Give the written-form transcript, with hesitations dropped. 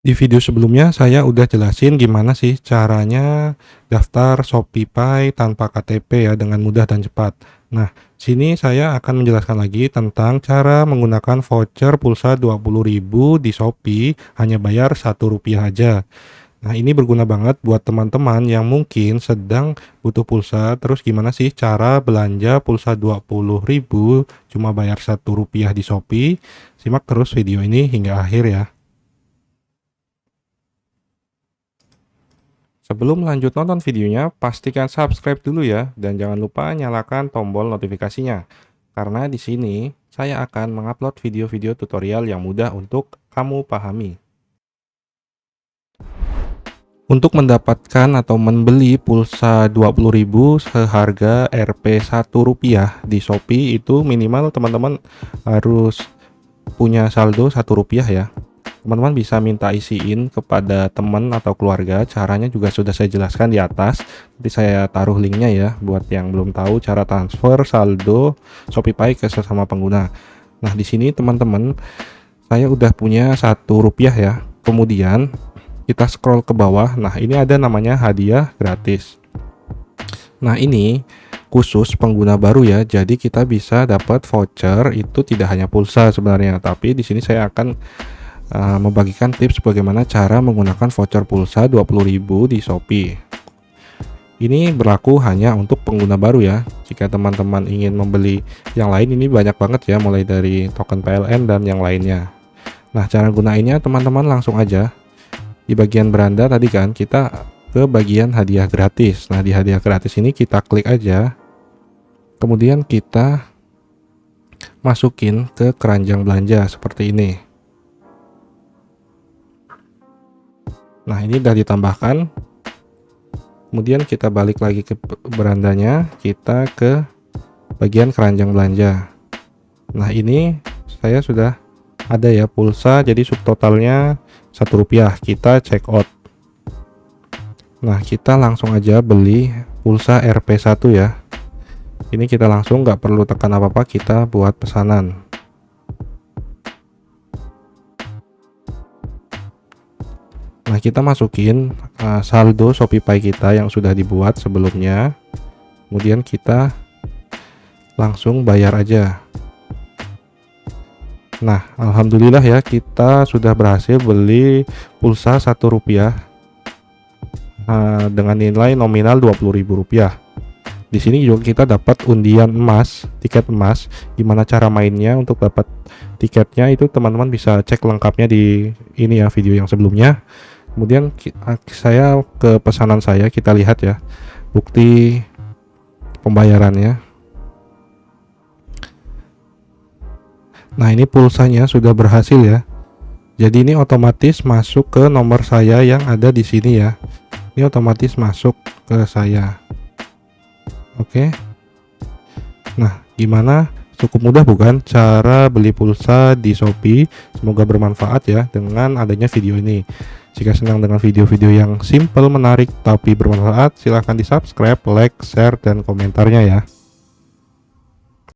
Di video sebelumnya saya udah jelasin gimana sih caranya daftar Shopee tanpa KTP ya dengan mudah dan cepat. Nah, sini saya akan menjelaskan lagi tentang cara menggunakan voucher pulsa 20.000 di Shopee hanya bayar Rp1 aja. Nah, ini berguna banget buat teman-teman yang mungkin sedang butuh pulsa. Terus gimana sih cara belanja pulsa 20.000 cuma bayar Rp1 di Shopee? Simak terus video ini hingga akhir ya. Sebelum lanjut nonton videonya, pastikan subscribe dulu ya, dan jangan lupa nyalakan tombol notifikasinya. Karena di sini saya akan mengupload video-video tutorial yang mudah untuk kamu pahami. Untuk mendapatkan atau membeli pulsa 20.000 seharga Rp1 di Shopee itu minimal teman-teman harus punya saldo Rp1 ya. Teman-teman bisa minta isiin kepada teman atau keluarga. Caranya juga sudah saya jelaskan di atas. Nanti saya taruh linknya ya buat yang belum tahu cara transfer saldo Shopee ke sesama pengguna. Nah, di sini teman-teman saya udah punya Rp1 ya. Kemudian kita scroll ke bawah. Nah, ini ada namanya hadiah gratis. Nah, ini khusus pengguna baru ya. Jadi kita bisa dapat voucher itu tidak hanya pulsa sebenarnya, tapi di sini saya akan membagikan tips bagaimana cara menggunakan voucher pulsa 20.000 di Shopee. Ini berlaku hanya untuk pengguna baru ya. Jika teman-teman ingin membeli yang lain, ini banyak banget ya, mulai dari token PLN dan yang lainnya. Nah, cara gunainnya teman-teman langsung aja di bagian beranda tadi kan, kita ke bagian hadiah gratis. Nah, di hadiah gratis ini kita klik aja, kemudian kita masukin ke keranjang belanja seperti ini. Nah, ini udah ditambahkan. Kemudian kita balik lagi ke berandanya, kita ke bagian keranjang belanja. Nah, ini saya sudah ada ya pulsa, jadi subtotalnya Rp1. Kita check out. Nah, kita langsung aja beli pulsa Rp1 ya. Ini kita langsung nggak perlu tekan apa-apa, kita buat pesanan. Nah, kita masukin saldo Shopee kita yang sudah dibuat sebelumnya. Kemudian kita langsung bayar aja. Nah, alhamdulillah ya, kita sudah berhasil beli pulsa Rp1 dengan nilai nominal Rp20.000. Di sini juga kita dapat undian emas, tiket emas. Gimana cara mainnya untuk dapat tiketnya itu teman-teman bisa cek lengkapnya di ini ya, video yang sebelumnya. Kemudian saya ke pesanan saya, kita lihat ya bukti pembayarannya. Nah, ini pulsanya sudah berhasil ya. Jadi ini otomatis masuk ke nomor saya yang ada di sini ya. Ini otomatis masuk ke saya. Oke. Nah, gimana? Cukup mudah bukan cara beli pulsa di Shopee? Semoga bermanfaat ya dengan adanya video ini. Jika senang dengan video-video yang simple, menarik, tapi bermanfaat, silahkan di subscribe, like, share, dan komentarnya ya.